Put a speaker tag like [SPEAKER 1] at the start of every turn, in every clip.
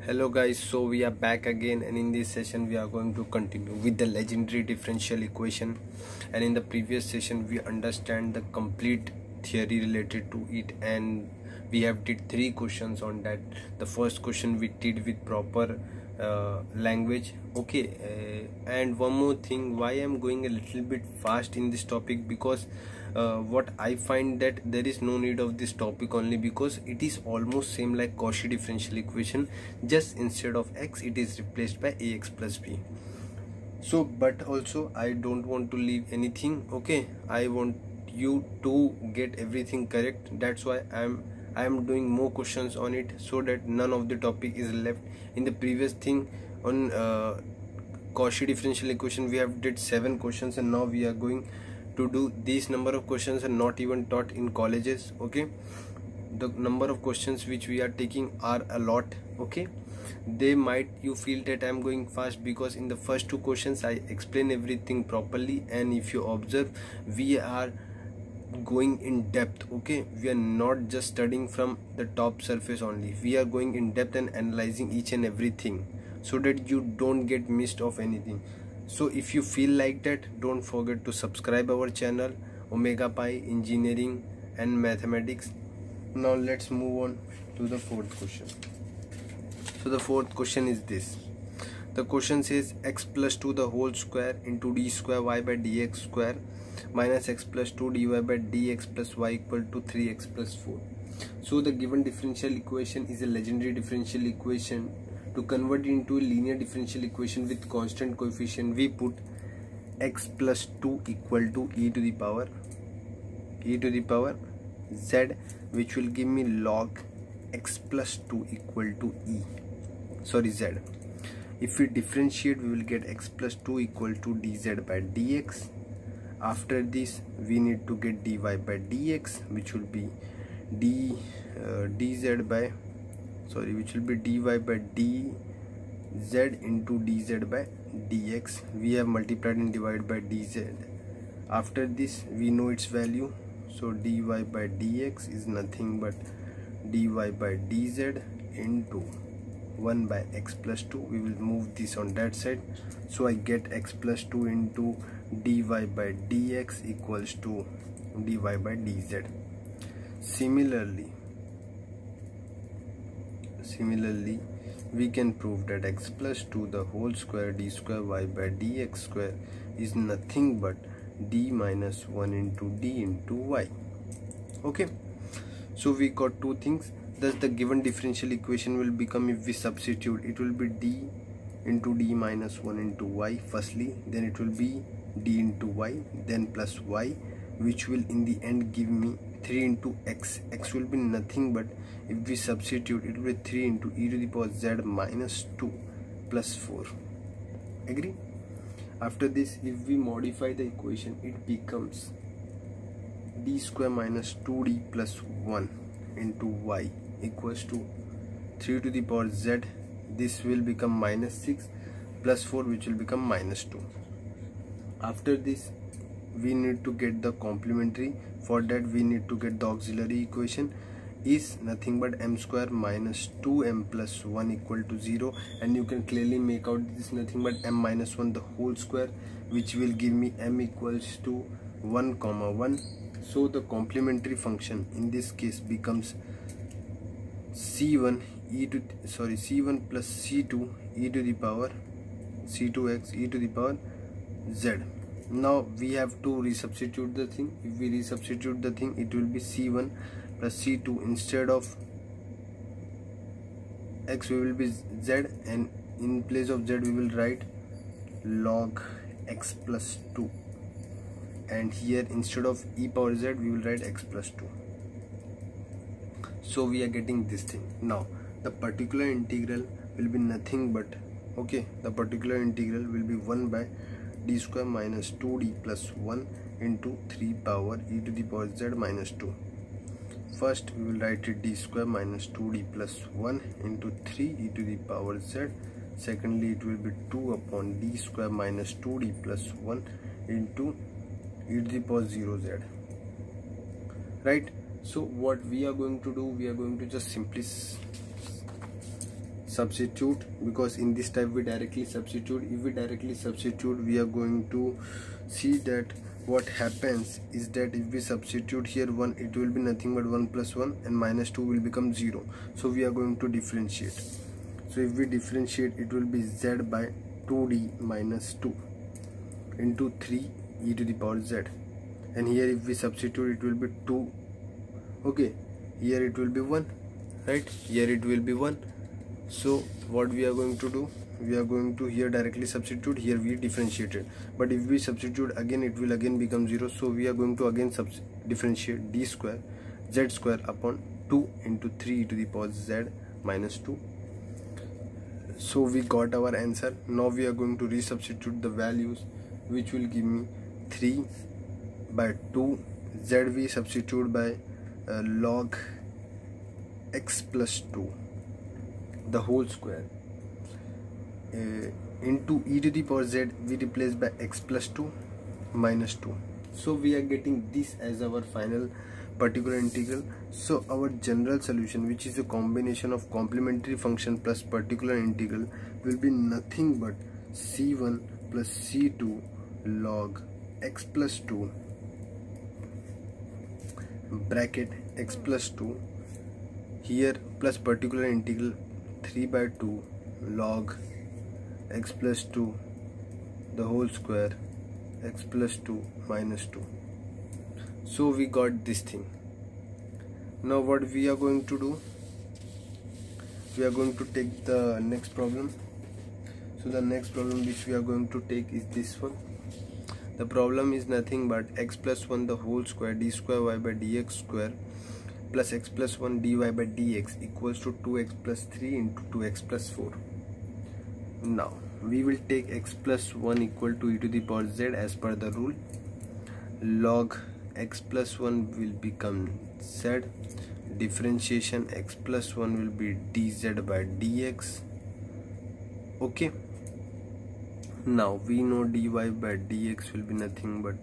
[SPEAKER 1] Hello guys, so we are back again, and in this session we are going to continue with the legendary differential equation. And in the previous session we understand the complete theory related to it, and we have did 3 questions on that. The first question we did with proper language, okay. And one more thing, why I'm going a little bit fast in this topic, because what I find that there is no need of this topic, only because it is almost same like Cauchy differential equation, just instead of x it is replaced by ax plus b. So but also I don't want to leave anything, okay. I want you to get everything correct. That's why I am doing more questions on it, so that none of the topic is left. In the previous thing on Cauchy differential equation we have did 7 questions, and now we are going to do these number of questions are not even taught in colleges, okay. The number of questions which we are taking are a lot, okay. They might you feel that I am going fast because in the first 2 questions I explain everything properly, and if you observe we are going in depth, okay. We are not just studying from the top surface only, we are going in depth and analyzing each and everything, so that you don't get missed of anything. So if you feel like that, don't forget to subscribe our channel Omega Pi Engineering and Mathematics. Now let's move on to the 4th question. So the 4th question is this. The question says x plus 2 the whole square into d square y by dx square minus x plus 2 dy by dx plus y equal to 3x plus 4. So the given differential equation is a legendary differential equation. To convert it into a linear differential equation with constant coefficient, we put x plus 2 equal to e to the power z, which will give me log x plus 2 equal to z. If we differentiate, we will get x plus 2 equal to dz by dx. After this we need to get dy by dx, which will be dy by dz into dz by dx. We have multiplied and divided by dz. After this we know its value, so dy by dx is nothing but dy by dz into 1 by x plus 2. We will move this on that side, so I get x plus 2 into dy by dx equals to dy by dz. Similarly we can prove that x plus 2 the whole square d square y by dx square is nothing but d minus 1 into d into y, okay. So we got 2 things. Thus the given differential equation will become, if we substitute, it will be d into d minus 1 into y firstly, then it will be d into y, then plus y, which will in the end give me 3 into x. X will be nothing but, if we substitute, it will be 3 into e to the power z minus 2 plus 4. Agree? After this, if we modify the equation, it becomes d square minus 2d plus 1 into y equals to 3 to the power z. This will become minus 6 plus 4, which will become minus 2. After this we need to get the complementary. For that we need to get the auxiliary equation, is nothing but m square minus 2m plus 1 equal to 0, and you can clearly make out this nothing but m minus 1 the whole square, which will give me m equals to 1 comma 1. So the complementary function in this case becomes c1 plus c2 e to the power c2x e to the power z. Now we have to resubstitute the thing. If we resubstitute the thing, it will be c1 plus c2. Instead of x we will be z, and in place of z we will write log x plus 2, and here instead of e power z we will write x plus 2. So we are getting this thing. Now the particular integral will be nothing but, okay, the particular integral will be 1 by d square minus 2d plus 1 into 3 power e to the power z minus 2. First we will write it d square minus 2d plus 1 into 3 e to the power z. Secondly, it will be 2 upon d square minus 2d plus 1 into e to the power 0z, right? So what we are going to do, we are going to just substitute, because in this type we directly substitute. If we directly substitute, we are going to see that what happens is that if we substitute here 1, it will be nothing but 1 plus 1, and minus 2 will become 0. So we are going to differentiate. So if we differentiate, it will be z by 2d minus 2 into 3 e to the power z, and here if we substitute, it will be 2. Okay, here it will be 1, right? Here it will be 1. So what we are going to do, we are going to here directly substitute, here we differentiated, but if we substitute again, it will again become 0. So we are going to again differentiate d square z square upon 2 into 3 e to the power z minus 2. So we got our answer. Now we are going to resubstitute the values, which will give me 3 by 2, z we substitute by log x plus 2 the whole square, into e to the power z we replace by x plus 2 minus 2. So we are getting this as our final particular integral. So our general solution, which is a combination of complementary function plus particular integral, will be nothing but c1 plus c2 log x plus 2 bracket x plus 2 here plus particular integral 3 by 2 log x plus 2 the whole square x plus 2 minus 2. So we got this thing. Now what we are going to do, we are going to take the next problem. So the next problem which we are going to take is this one. The problem is nothing but x plus 1 the whole square d square y by dx square plus x plus 1 dy by dx equals to 2x plus 3 into 2x plus 4. Now we will take x plus 1 equal to e to the power z as per the rule. Log x plus 1 will become z, differentiation x plus 1 will be dz by dx. Okay, now we know dy by dx will be nothing but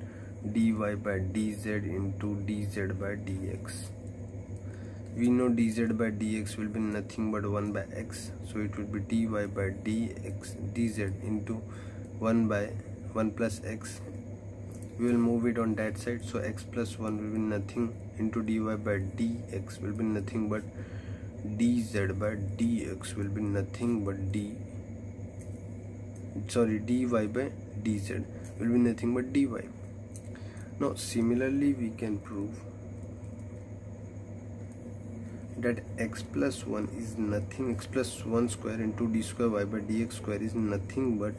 [SPEAKER 1] dy by dz into dz by dx. We know dz by dx will be nothing but 1 by x, so it will be dy by dx dz into 1 by 1 plus x. We will move it on that side, so x plus 1 will be nothing into dy by dx will be nothing but dz by dx will be nothing but dy by dz will be nothing but dy. Now similarly we can prove that x plus 1 is nothing, x plus 1 square into d square y by dx square is nothing but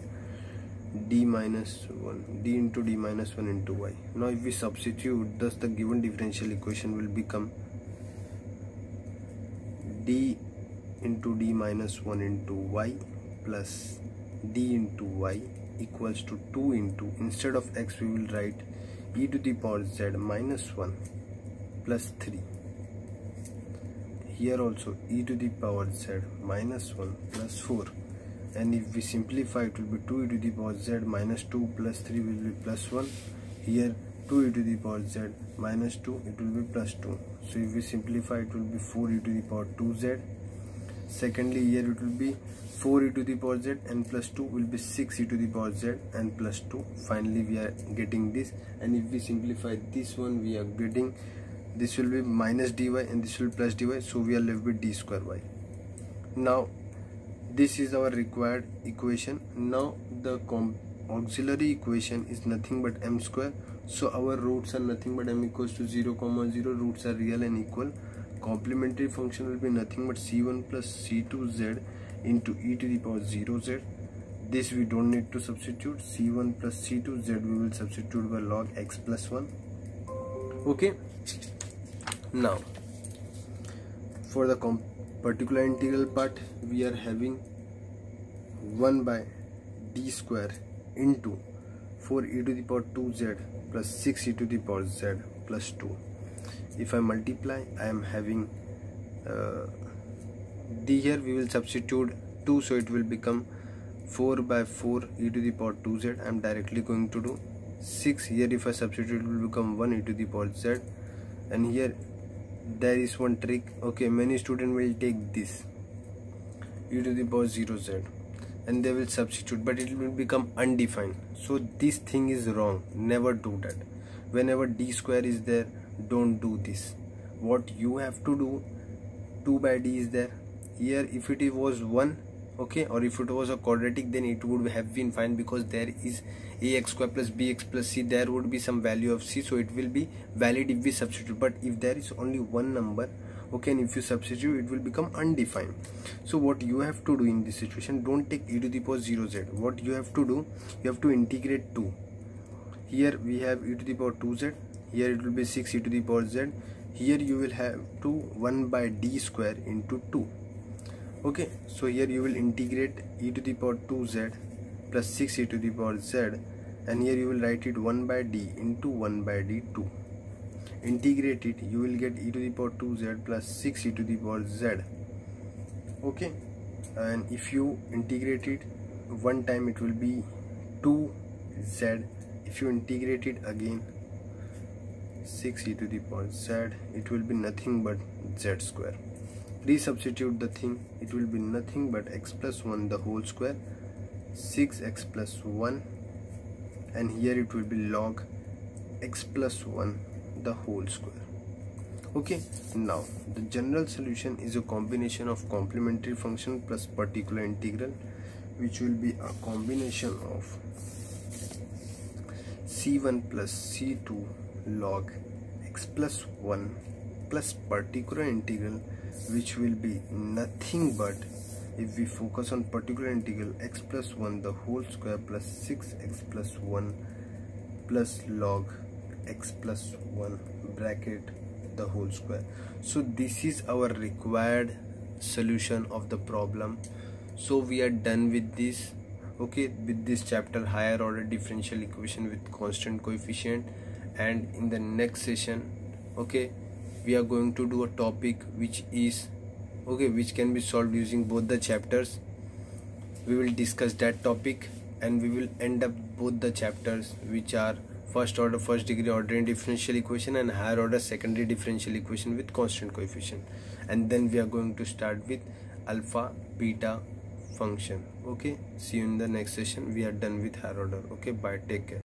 [SPEAKER 1] d minus 1, d into d minus 1 into y. Now if we substitute, thus the given differential equation will become d into d minus 1 into y plus d into y equals to 2 into, instead of x we will write e to the power z minus 1 plus 3. Here also e to the power z minus 1 plus 4, and if we simplify, it will be 2 e to the power z minus 2 plus 3 will be plus 1. Here 2 e to the power z minus 2, it will be plus 2. So if we simplify, it will be 4 e to the power 2z. Secondly, here it will be 4 e to the power z and plus 2 will be 6 e to the power z and plus 2. Finally we are getting this, and if we simplify this one, we are getting this will be minus dy and this will be plus dy, so we are left with d square y. Now this is our required equation. Now the auxiliary equation is nothing but m square, so our roots are nothing but m equals to 0, 0, roots are real and equal. Complementary function will be nothing but c1 plus c2z into e to the power 0z. This we don't need to substitute. C1 plus c2z we will substitute by log x plus 1. Okay, now for the particular integral part, we are having 1 by d square into 4 e to the power 2z plus 6 e to the power z plus 2. If I multiply, I am having d here we will substitute 2, so it will become 4 by 4 e to the power 2z. I am directly going to do 6 here. If I substitute, it will become 1 e to the power z. And here there is one trick. Okay, many students will take this e to the power 0z, and they will substitute, but it will become undefined. So this thing is wrong. Never do that. Whenever d square is there, don't do this. What you have to do, 2 by d is there here. If it was 1, okay, or if it was a quadratic, then it would have been fine, because there is ax square plus bx plus c, there would be some value of c, so it will be valid if we substitute. But if there is only one number, okay, and if you substitute, it will become undefined. So what you have to do in this situation, don't take e to the power 0z. What you have to do, you have to integrate 2. Here we have e to the power 2z, here it will be 6 e to the power z. Here you will have to 1 by d square into 2. Okay, so here you will integrate e to the power 2z plus 6 e to the power z, and here you will write it 1 by d into 1 by d2. Integrate it, you will get e to the power 2z plus 6 e to the power z. Okay, and if you integrate it one time, it will be 2z. If you integrate it again, 6 e to the power z, it will be nothing but z square. Resubstitute the thing, it will be nothing but x plus 1 the whole square, 6x plus 1, and here it will be log x plus 1 the whole square. Okay, now the general solution is a combination of complementary function plus particular integral, which will be a combination of c1 plus c2 log x plus 1 plus particular integral, which will be nothing but, if we focus on particular integral, x plus 1 the whole square plus 6x plus 1 plus log x plus 1 bracket the whole square. So this is our required solution of the problem. So we are done with this. Okay, with this chapter, higher order differential equation with constant coefficient. And in the next session, okay, we are going to do a topic which is, okay, which can be solved using both the chapters. We will discuss that topic, and we will end up both the chapters, which are first order first degree ordinary differential equation and higher order secondary differential equation with constant coefficient. And then we are going to start with alpha beta function. Okay, see you in the next session. We are done with higher order. Okay, bye, take care.